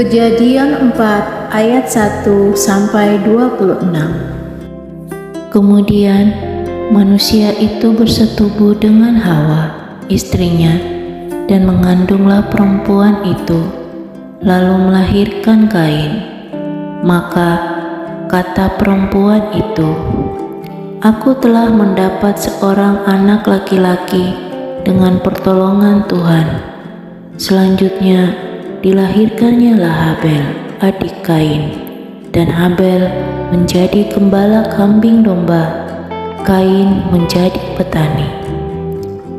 Kejadian 4 ayat 1 sampai 26. Kemudian manusia itu bersetubuh dengan Hawa, istrinya, dan mengandunglah perempuan itu, lalu melahirkan Kain. Maka kata perempuan itu, "Aku telah mendapat seorang anak laki-laki dengan pertolongan Tuhan." Selanjutnya dilahirkannya Habel, adik Kain, dan Habel menjadi gembala kambing domba, Kain menjadi petani.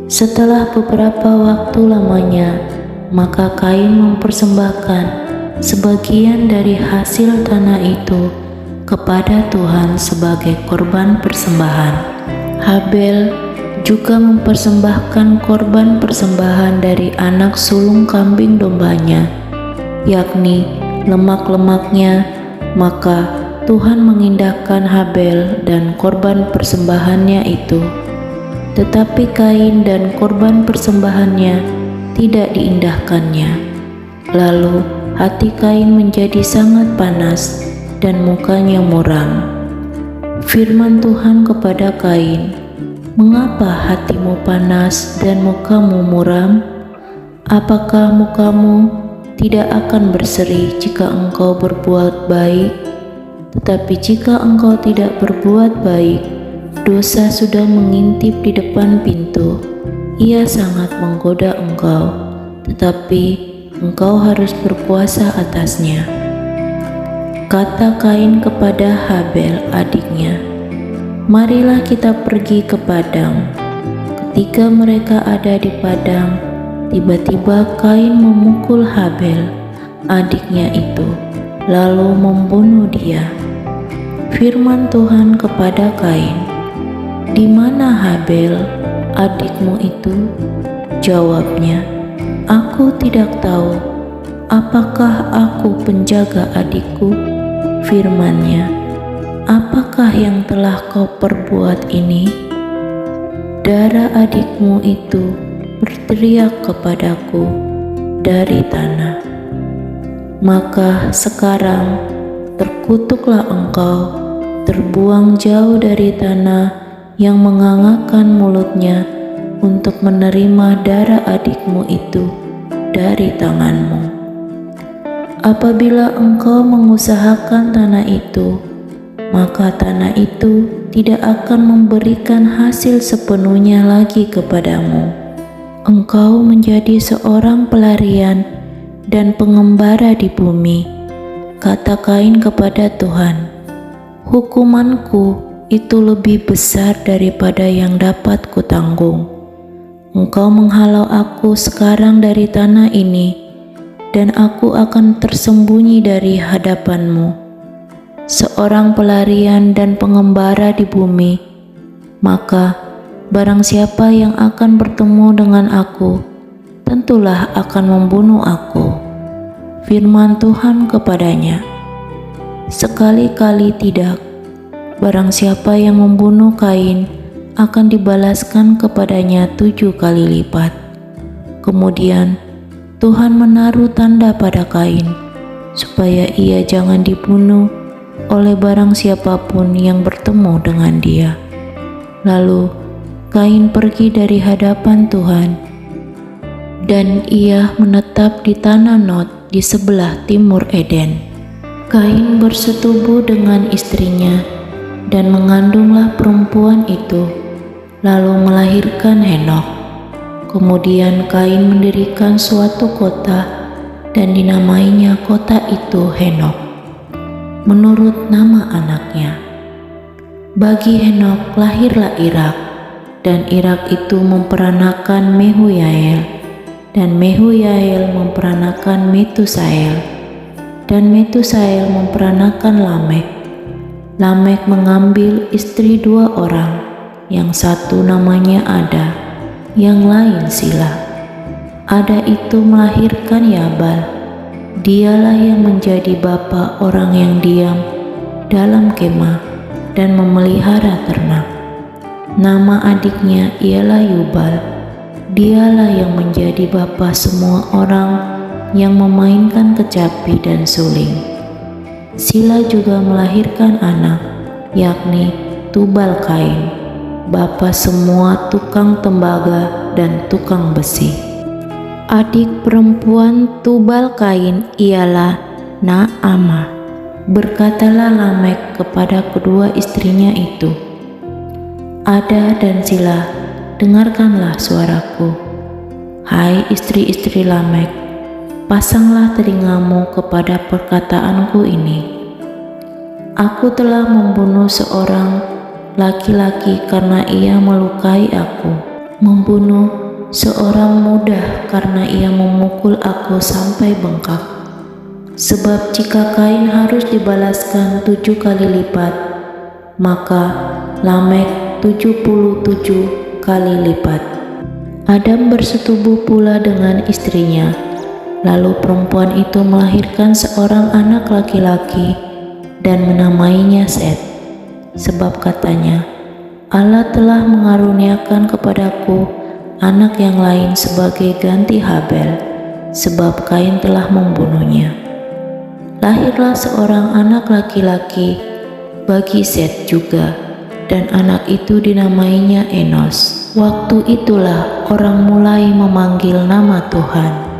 Setelah beberapa waktu lamanya, maka Kain mempersembahkan sebagian dari hasil tanah itu kepada Tuhan sebagai korban persembahan. Habel juga mempersembahkan korban persembahan dari anak sulung kambing dombanya, yakni lemak-lemaknya. Maka Tuhan mengindahkan Habel dan korban persembahannya itu, tetapi Kain dan korban persembahannya tidak diindahkannya. Lalu hati Kain menjadi sangat panas dan mukanya muram. Firman Tuhan kepada Kain, "Mengapa hatimu panas dan mukamu muram? Apakah mukamu tidak akan berseri jika engkau berbuat baik? Tetapi jika engkau tidak berbuat baik, dosa sudah mengintip di depan pintu. Ia sangat menggoda engkau, tetapi engkau harus berpuasa atasnya." Kata Kain kepada Habel adiknya, "Marilah kita pergi ke padang." Ketika mereka ada di padang, tiba-tiba Kain memukul Habel, adiknya itu, lalu membunuh dia. Firman Tuhan kepada Kain, "Di mana Habel, adikmu itu?" Jawabnya, "Aku tidak tahu. Apakah aku penjaga adikku?" Firman-Nya, "Apakah yang telah kau perbuat ini?" "Darah adikmu itu berteriak kepadaku dari tanah. Maka sekarang terkutuklah engkau, terbuang jauh dari tanah yang mengangakkan mulutnya untuk menerima darah adikmu itu dari tanganmu. Apabila engkau mengusahakan tanah itu, maka tanah itu tidak akan memberikan hasil sepenuhnya lagi kepadamu. Engkau menjadi seorang pelarian dan pengembara di bumi." Kata Kain kepada Tuhan, "Hukumanku itu lebih besar daripada yang dapat kutanggung. Engkau menghalau aku sekarang dari tanah ini, dan aku akan tersembunyi dari hadapanmu, seorang pelarian dan pengembara di bumi. Maka barang siapa yang akan bertemu dengan aku, tentulah akan membunuh aku." Firman Tuhan kepadanya, "Sekali-kali tidak. Barang siapa yang membunuh Kain akan dibalaskan kepadanya 7 kali lipat." Kemudian Tuhan menaruh tanda pada Kain, supaya ia jangan dibunuh oleh barang siapapun yang bertemu dengan dia. Lalu Kain pergi dari hadapan Tuhan, dan ia menetap di tanah Nod di sebelah timur Eden. Kain bersetubuh dengan istrinya dan mengandunglah perempuan itu, lalu melahirkan Henokh. Kemudian Kain mendirikan suatu kota dan dinamainya kota itu Henokh, menurut nama anaknya. Bagi Henokh lahirlah Irak, dan Irak itu memperanakan Mehuyael, dan Mehuyael memperanakan Metusael, dan Metusael memperanakan Lamek. Lamek mengambil istri 2 orang, yang satu namanya Ada, yang lain Sila. Ada itu melahirkan Yabal. Dialah yang menjadi bapa orang yang diam dalam kemah dan memelihara ternak. Nama adiknya ialah Yubal. Dialah yang menjadi bapa semua orang yang memainkan kecapi dan suling. Sila juga melahirkan anak, yakni Tubal-Kain, bapa semua tukang tembaga dan tukang besi. Adik perempuan Tubal-Kain ialah Naamah. Berkatalah Lamek kepada kedua istrinya itu, Ada dan Zila, dengarkanlah suaraku. Hai istri-istri Lamek, pasanglah telingamu kepada perkataanku ini. Aku telah membunuh seorang laki-laki karena ia melukai aku, membunuh seorang muda karena ia memukul aku sampai bengkak. Sebab jika Kain harus dibalaskan 7 kali lipat, maka Lamek 77 kali lipat. Adam bersetubuh pula dengan istrinya, lalu perempuan itu melahirkan seorang anak laki-laki dan menamainya Set, sebab katanya, Allah telah mengaruniakan kepadaku anak yang lain sebagai ganti Habel, sebab Kain telah membunuhnya. Lahirlah seorang anak laki-laki bagi Set juga, dan anak itu dinamainya Enos. Waktu itulah orang mulai memanggil nama Tuhan.